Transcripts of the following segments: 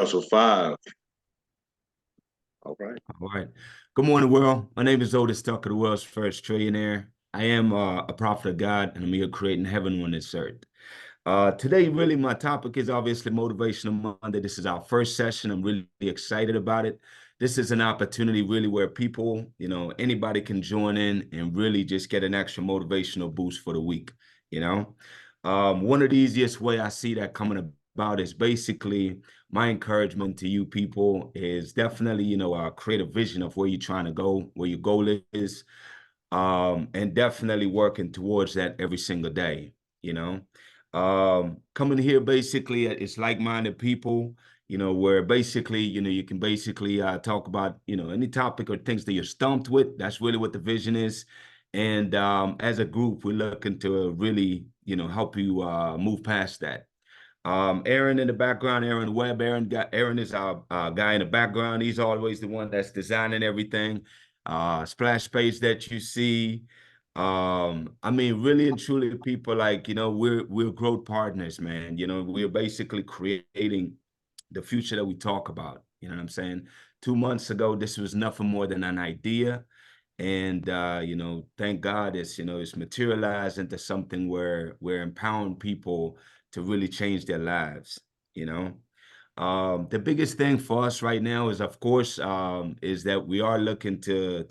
So five. All right. All right. Good morning, world. My name is Otis Tucker, the world's first trillionaire. I am a prophet of God, and I'm here creating heaven on this earth. Today, really, my topic is obviously Motivational Monday. This is our first session. I'm really excited about it. This is an opportunity, really, where people, anybody can join in and really just get an extra motivational boost for the week. You know, one of the easiest way I see that coming about is basically my encouragement to you people is definitely, create a vision of where you're trying to go, where your goal is, and definitely working towards that every single day, you know. Coming here, basically, it's like-minded people, where basically, you can basically talk about, any topic or things that you're stumped with. That's really what the vision is. And as a group, we're looking to really, help you move past that. Aaron in the background, Aaron Webb. Aaron is our guy in the background. He's always the one that's designing everything. Splash page that you see. I mean, really and truly, people like, we're growth partners, man. We're basically creating the future that we talk about. You know what I'm saying? 2 months ago, this was nothing more than an idea. And thank God it's materialized into something where we're empowering people to really change their lives, you know. The biggest thing for us right now is, of course, is that we are looking to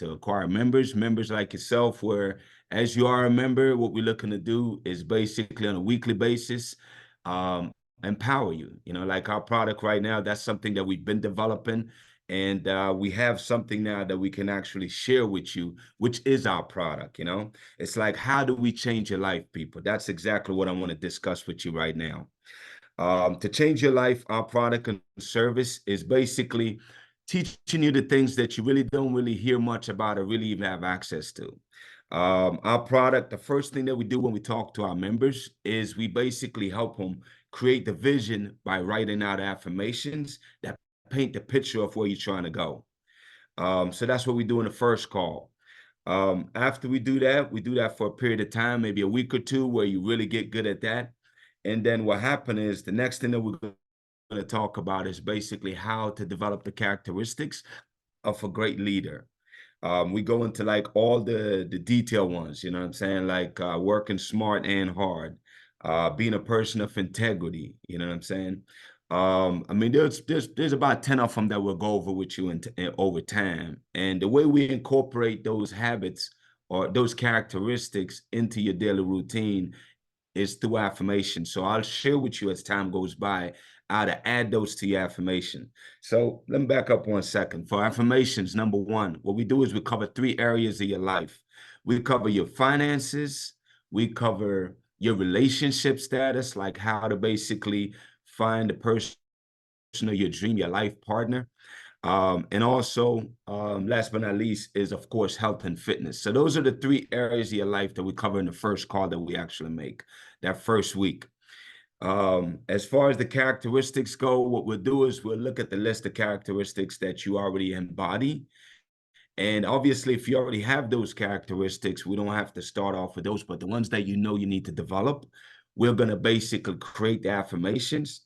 acquire members like yourself, where as you are a member, what we're looking to do is basically on a weekly basis, um, empower you. Like our product right now, that's something that we've been developing. And we have something now that we can actually share with you, which is our product. It's like, how do we change your life, people? That's exactly what I want to discuss with you right now. To change your life, our product and service is basically teaching you the things that you really don't really hear much about or really even have access to. Our product, the first thing that we do when we talk to our members is we basically help them create the vision by writing out affirmations that paint the picture of where you're trying to go. So that's what we do in the first call. After we do that for a period of time, maybe a week or two, where you really get good at that. And then what happened is the next thing that we're going to talk about is basically how to develop the characteristics of a great leader. We go into like all the detail ones, you know what I'm saying? Like working smart and hard, being a person of integrity, you know what I'm saying? I mean, there's about 10 of them that we'll go over with you over time. And the way we incorporate those habits or those characteristics into your daily routine is through affirmation. So I'll share with you as time goes by how to add those to your affirmation. So let me back up 1 second. For affirmations, number one, what we do is we cover 3 areas of your life. We cover your finances, we cover your relationship status, like how to basically find the person of your dream, your life partner. And also, last but not least, is of course health and fitness. So those are the 3 areas of your life that we cover in the first call that we actually make that first week. As far as the characteristics go, what we'll do is we'll look at the list of characteristics that you already embody. And obviously, if you already have those characteristics, we don't have to start off with those, but the ones that you need to develop, we're going to basically create the affirmations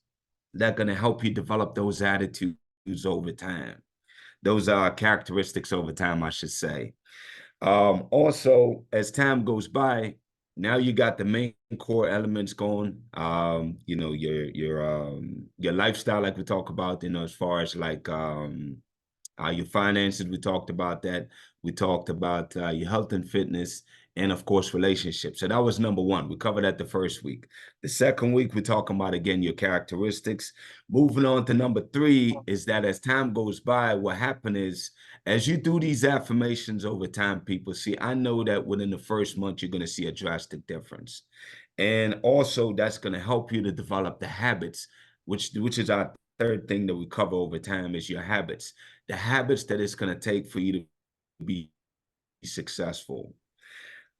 that are going to help you develop those attitudes over time. Those are characteristics over time, I should say. Also, as time goes by, now you got the main core elements going. Your lifestyle, like we talk about, as far as like your finances, we talked about that. We talked about your health and fitness, and of course, relationships. So that was number one. We covered that the first week. The second week, we're talking about, again, your characteristics. Moving on to number three is that as time goes by, what happened is, as you do these affirmations over time, people see, I know that within the first month, you're going to see a drastic difference. And also, that's going to help you to develop the habits, which is our third thing that we cover over time is your habits. The habits that it's going to take for you to be successful.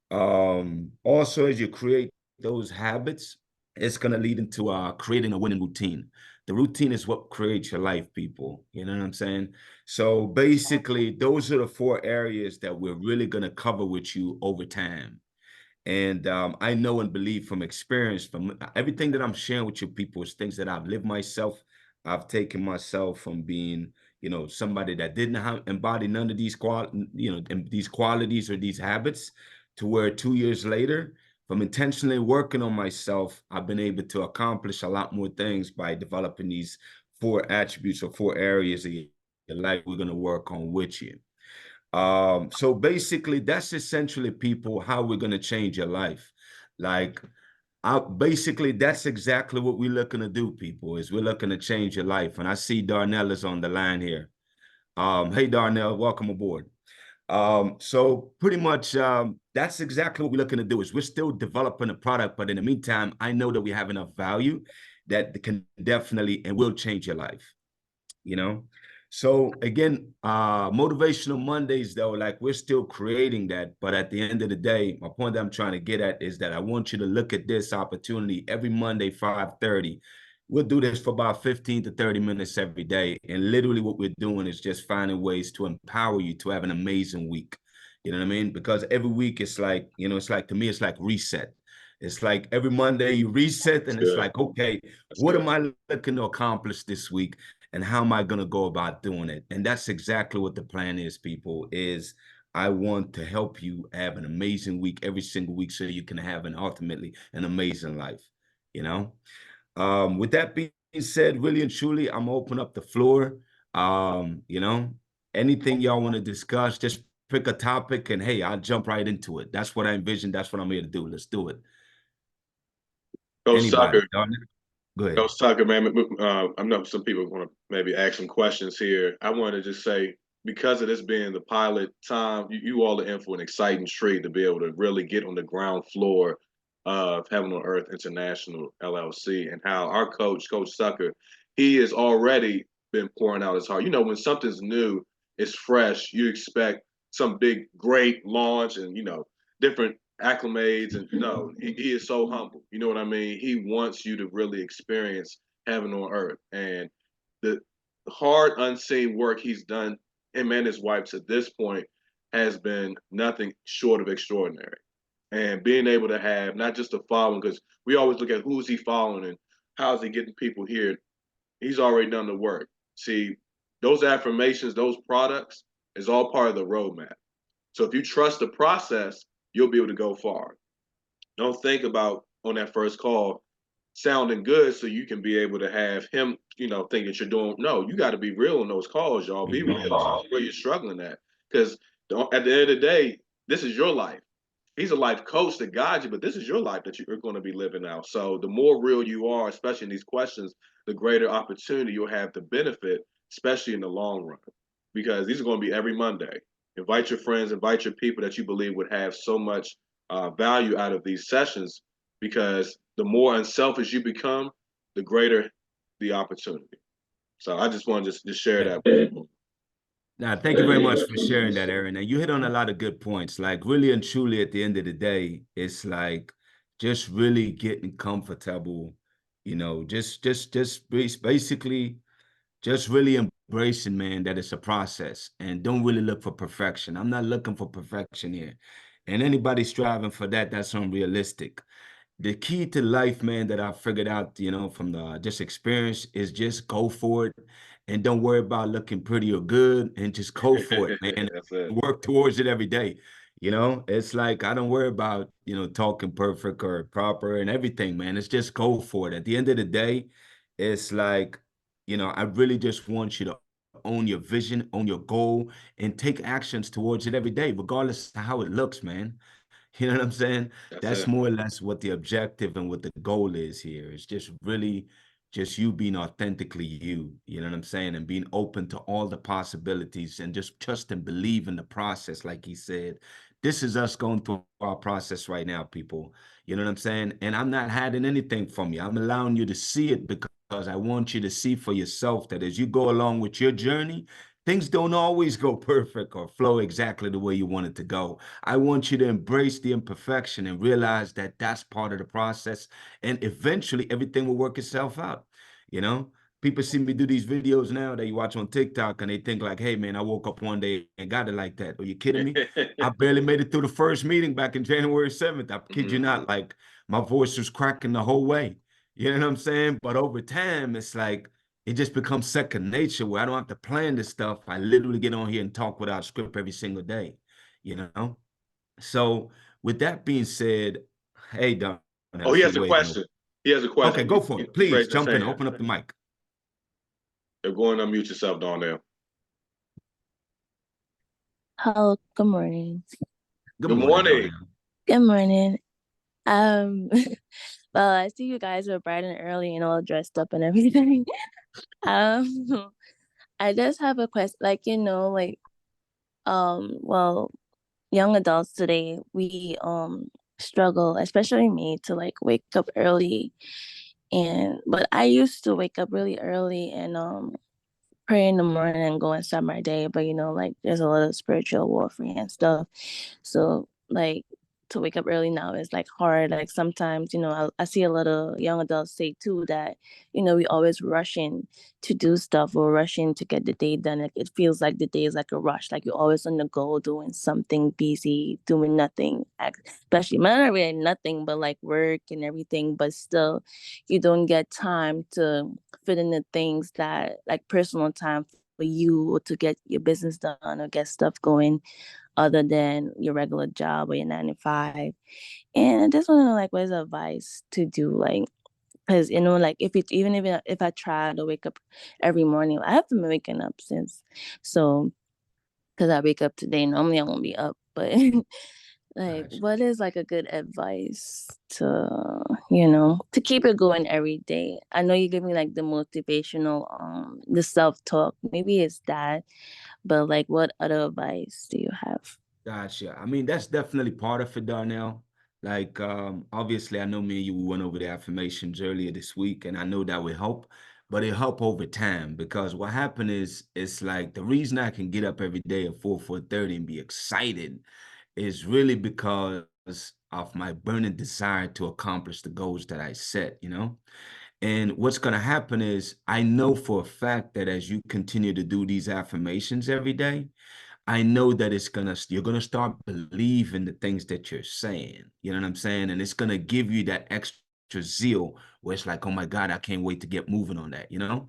Also, as you create those habits, it's going to lead into creating a winning routine. The routine is what creates your life, people. You know what I'm saying? So basically, those are the 4 areas that we're really going to cover with you over time. And I know and believe from experience, from everything that I'm sharing with you people, is things that I've lived myself. I've taken myself from being, somebody that didn't embody none of these these qualities or these habits, to where 2 years later, from intentionally working on myself, I've been able to accomplish a lot more things by developing these 4 attributes or 4 areas of your life we're going to work on with you. So basically, that's essentially, people, how we're going to change your life. Like, basically, that's exactly what we're looking to do, people, is we're looking to change your life. And I see Darnell is on the line here. Hey, Darnell, welcome aboard. So pretty much, that's exactly what we're looking to do. Is we're still developing a product, but in the meantime, I know that we have enough value that can definitely and will change your life, you know? So again, Motivational Mondays, though, like, we're still creating that. But at the end of the day, my point that I'm trying to get at is that I want you to look at this opportunity every Monday, 5:30. We'll do this for about 15 to 30 minutes every day. And literally what we're doing is just finding ways to empower you to have an amazing week. You know what I mean? Because every week it's like, it's like, to me, it's like reset. It's like every Monday you reset, and it's Good. like, okay, That's what good. am I looking to accomplish this week? And how am I going to go about doing it? And that's exactly what the plan is, people, is I want to help you have an amazing week every single week, so you can have ultimately an amazing life, you know? With that being said, really and truly, I'm gonna open up the floor. You know, anything y'all want to discuss, just pick a topic and hey, I'll jump right into it. That's what I envisioned. That's what I'm here to do. Let's do it. Coach Anybody? Tucker, Go ahead. Coach Tucker, man. I know some people want to maybe ask some questions here. I wanted to just say, because of this being the pilot time, you all are in for an exciting treat to be able to really get on the ground floor of Heaven on Earth International LLC, and how our coach, Coach Tucker, he has already been pouring out his heart. You know, when something's new, it's fresh, you expect some big, great launch and, different acclimates. And no, he is so humble. You know what I mean? He wants you to really experience heaven on earth. And the hard, unseen work he's done, him and his wife to this point, has been nothing short of extraordinary. And being able to have not just a following, because we always look at who's he following and how's he getting people here. He's already done the work. See, those affirmations, those products is all part of the roadmap. So if you trust the process, you'll be able to go far. Don't think about on that first call sounding good so you can be able to have him, think that you're doing. No, you got to be real in those calls, y'all. Be real where you're struggling at. Because at the end of the day, this is your life. He's a life coach to guide you, but this is your life that you're going to be living now. So the more real you are, especially in these questions, the greater opportunity you'll have to benefit, especially in the long run. Because these are going to be every Monday. Invite your friends, invite your people that you believe would have so much value out of these sessions, because the more unselfish you become, the greater the opportunity. So I just want to just share that with people. Now, thank you very much for sharing that, Aaron. And you hit on a lot of good points. Like, really and truly, at the end of the day, it's like just really getting comfortable, basically just really embracing, man, that it's a process, and don't really look for perfection. I'm not looking for perfection here. And anybody striving for that, that's unrealistic. The key to life, man, that I figured out, from the just experience, is just go for it and don't worry about looking pretty or good, and just go for it, man. That's it. Work towards it every day. It's like I don't worry about, talking perfect or proper and everything, man. It's just go for it. At the end of the day, it's like, I really just want you to own your vision, own your goal, and take actions towards it every day, regardless of how it looks, man. You know what I'm saying? That's That's it. more or less what the objective and what the goal is here. It's just really just you being authentically you. You know what I'm saying? And being open to all the possibilities, and just trust and believe in the process. Like he said, this is us going through our process right now, people. You know what I'm saying? And I'm not hiding anything from you. I'm allowing you to see it, because I want you to see for yourself that as you go along with your journey, things don't always go perfect or flow exactly the way you want it to go. I want you to embrace the imperfection and realize that that's part of the process. And eventually everything will work itself out. You know, people see me do these videos now that you watch on TikTok, and they think like, hey, man, I woke up one day and got it like that. Are you kidding me? I barely made it through the first meeting back in January 7th. I kid you not. Like, my voice was cracking the whole way. You know what I'm saying? But over time, it's like, it just becomes second nature where I don't have to plan this stuff. I literally get on here and talk without script every single day, you know? So with that being said, hey, Don, I Oh, he see has you a waving over. question. He has a Okay, question. go for it. He's Please raising his jump in, hand. open up the mic. Go and unmute yourself, Darnell. Hello, good morning. Good Good morning, morning. Darnell. Good morning. Um, well, I see you guys are bright and early and all dressed up and everything. Um, I just have a question, like, well, young adults today, we struggle, especially me, to like wake up early but I used to wake up really early and pray in the morning and go and start my day. But like there's a lot of spiritual warfare and stuff. So like to wake up early now is like hard. Like sometimes, I see a lot of young adults say too that, we always rushing to do stuff or rushing to get the day done. Like it feels like the day is like a rush. Like you're always on the go doing something busy, doing nothing. Especially not really nothing but like work and everything, but still you don't get time to fit in the things that like personal time for you or to get your business done or get stuff going other than your regular job or your 9 to 5. And I just want to know like what's advice to do like because like if I try to wake up every morning, I have been waking up since so because I wake up today. Normally I won't be up, but like Gotcha. what is like a good advice to keep it going every day? I know you give me like the motivational the self-talk, maybe it's that, but like what other advice do you have? Gotcha. I mean, that's definitely part of it, Darnell. Like, obviously, I know me and you we went over the affirmations earlier this week, and I know that will help, but it help over time because what happened is it's like the reason I can get up every day at 4:30 and be excited is really because of my burning desire to accomplish the goals that I set, you know? And what's going to happen is I know for a fact that as you continue to do these affirmations every day, I know that you're gonna start believing the things that you're saying. You know what I'm saying? And it's gonna give you that extra zeal where it's like, oh my God, I can't wait to get moving on that, you know?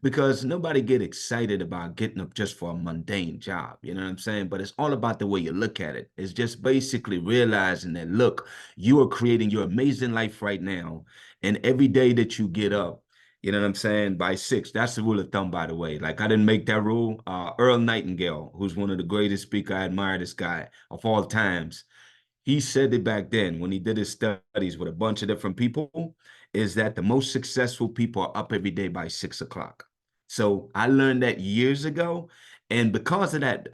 Because nobody get excited about getting up just for a mundane job. You know what I'm saying? But it's all about the way you look at it. It's just basically realizing that, look, you are creating your amazing life right now. And every day that you get up, you know what I'm saying? By 6, that's the rule of thumb, by the way. Like I didn't make that rule. Earl Nightingale, who's one of the greatest speakers, I admire this guy of all times. He said it back then when he did his studies with a bunch of different people, is that the most successful people are up every day by 6 o'clock. So I learned that years ago. And because of that,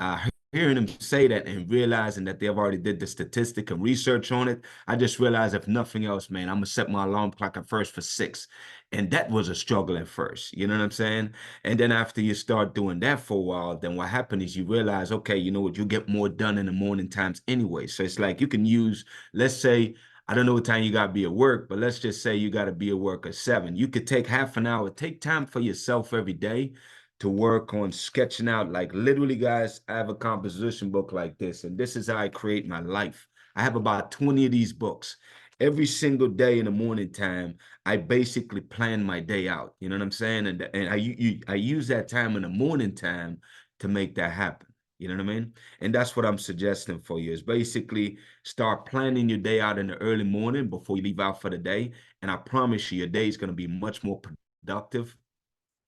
hearing him say that and realizing that they've already did the statistic and research on it, I just realized if nothing else, man, I'm gonna set my alarm clock at first for 6. And that was a struggle at first. You know what I'm saying? And then after you start doing that for a while, then what happened is you realize, okay, you know what, you get more done in the morning times anyway. So it's like you can use, let's say, I don't know what time you got to be at work, but let's just say you got to be at work at 7. You could take half an hour, take time for yourself every day to work on sketching out. Like literally, guys, I have a composition book like this, and this is how I create my life. I have about 20 of these books. Every single day in the morning time, I basically plan my day out. You know what I'm saying? And I use that time in the morning time to make that happen. You know what I mean? And that's what I'm suggesting for you is basically start planning your day out in the early morning before you leave out for the day. And I promise you, your day is going to be much more productive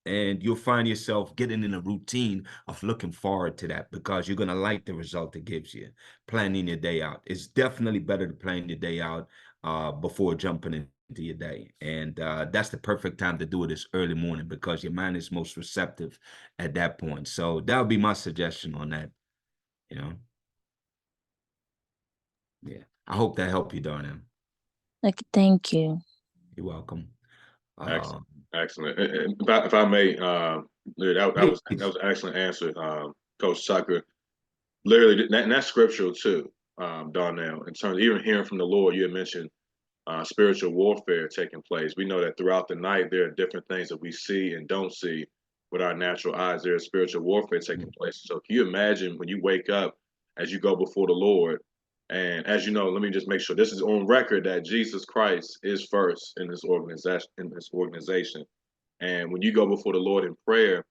and you'll find yourself getting in a routine of looking forward to that because you're going to like the result it gives you. Planning your day out. It's definitely better to plan your day out before jumping into your day. And that's the perfect time to do it is early morning because your mind is most receptive at that point. So that would be my suggestion on that, you know? Yeah. I hope that helped you, Darnell. Like thank you. You're welcome. Excellent. Um, Excellent. And if I may, that was Please. an excellent answer, Coach Tucker. Literally, and that's scriptural too, Darnell. In terms of even hearing from the Lord, you had mentioned spiritual warfare taking place. We know that throughout the night there are different things that we see and don't see with our natural eyes. There is spiritual warfare taking place. So can you imagine when you wake up as you go before the Lord, and as you know, let me just make sure this is on record that Jesus Christ is first in this organization. And when you go before the Lord in prayer,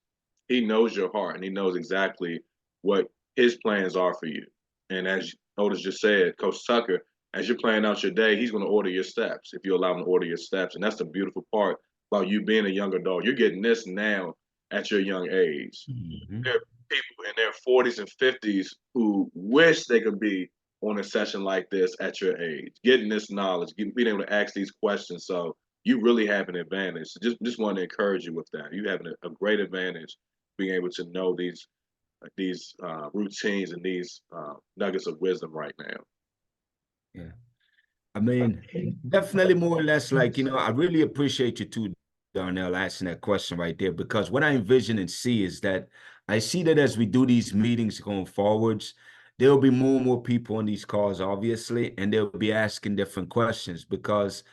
he knows your heart and he knows exactly what his plans are for you. And as Otis just said, Coach Tucker, as you're planning out your day, he's going to order your steps if you allow him to order your steps. And that's the beautiful part about you being a young adult. You're getting this now at your young age. There are people in their 40s and 50s who wish they could be on a session like this at your age, getting this knowledge, being able to ask these questions. So you really have an advantage. So just want to encourage you with that. You have a great advantage being able to know these routines and these nuggets of wisdom right now. Yeah. I mean, definitely more or less like, I really appreciate you too, Darnell, asking that question right there, because what I envision and see is that I see that as we do these meetings going forwards, there'll be more and more people on these calls, obviously, and they'll be asking different questions because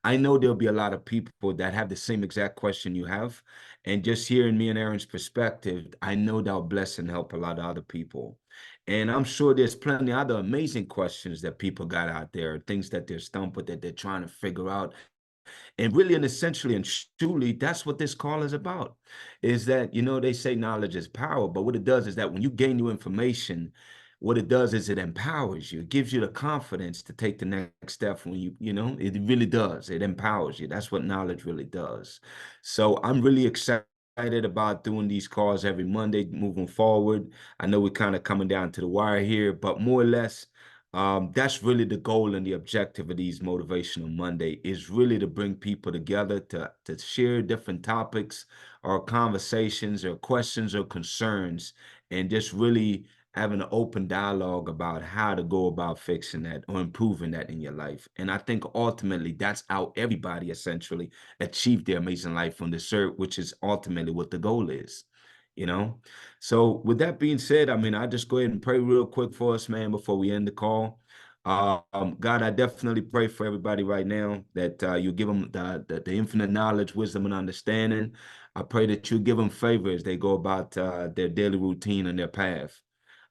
I know there'll be a lot of people that have the same exact question you have. And just hearing me and Aaron's perspective, I know that'll bless and help a lot of other people. And I'm sure there's plenty of other amazing questions that people got out there, things that they're stumped with that they're trying to figure out. And really and essentially and truly, that's what this call is about, is that, they say knowledge is power, but what it does is that when you gain new information, what it does is it empowers you. It gives you the confidence to take the next step when it really does. It empowers you. That's what knowledge really does. So I'm really excited about doing these calls every Monday moving forward. I know we're kind of coming down to the wire here, but more or less, that's really the goal and the objective of these Motivational Monday is really to bring people together to share different topics or conversations or questions or concerns, and just really having an open dialogue about how to go about fixing that or improving that in your life. And I think ultimately that's how everybody essentially achieve their amazing life on this earth, which is ultimately what the goal is, you know? So with that being said, I mean, I'll just go ahead and pray real quick for us, man, before we end the call. God, I definitely pray for everybody right now that you give them the infinite knowledge, wisdom, and understanding. I pray that you give them favor as they go about their daily routine and their path.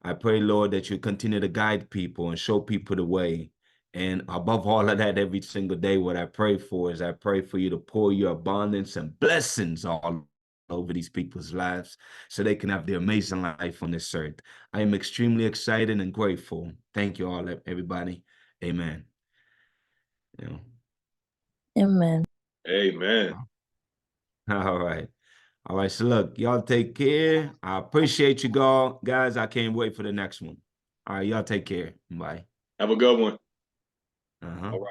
I pray, Lord, that you continue to guide people and show people the way. And above all of that, every single day, what I pray for is I pray for you to pour your abundance and blessings all over these people's lives so they can have their amazing life on this earth. I am extremely excited and grateful. Thank you all, everybody. Amen. Amen. Amen. All right. All right. So look, y'all take care. I appreciate you guys. I can't wait for the next one. All right. Y'all take care. Bye. Have a good one. Uh-huh. All right.